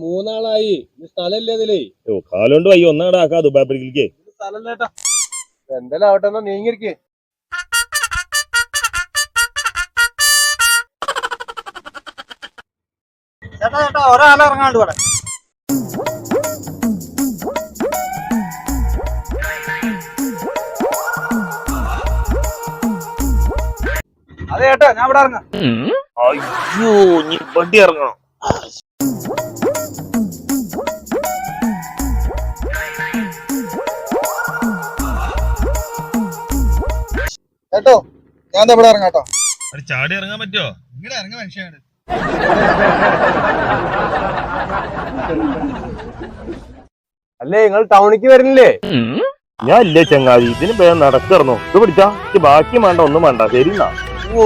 മൂന്നാളായി സ്ഥലല്ലേ ഇതിലേ? കാലുകൊണ്ട് വയ്യ ഒന്നാടാക്കാ ദുബായിലേക്ക് സ്ഥലല്ലേട്ടാ, എന്തായാലും ആവട്ടെ, എന്നാ നീങ്ങിരിക്കേ. ചേട്ടാ ചേട്ടാ, ഒരാളിറങ്ങാണ്ട് ഇവിടെ. അതെ ചേട്ടാ, ഞാൻ ഇവിടെ ഇറങ്ങാം. അയ്യോ നീ വണ്ടി ഇറങ്ങണം. കേട്ടോ, ഞാൻ ഇവിടെ ഇറങ്ങാട്ടോ. ചാടി ഇറങ്ങാൻ പറ്റുമോ? ഇങ്ങടെ ഇറങ്ങ മനുഷ്യനാണ്. അല്ലേ നിങ്ങൾ ടൗണിക്ക് വരുന്നില്ലേ? ഞാൻ ഇല്ലേ ചങ്ങാതി, ഇതിന് വേഗം നടക്കിറങ്ങോ. ഇത് പിടിച്ചാ ബാക്കി വേണ്ട, ഒന്നും വേണ്ട. ശരി എന്നാ. ഓ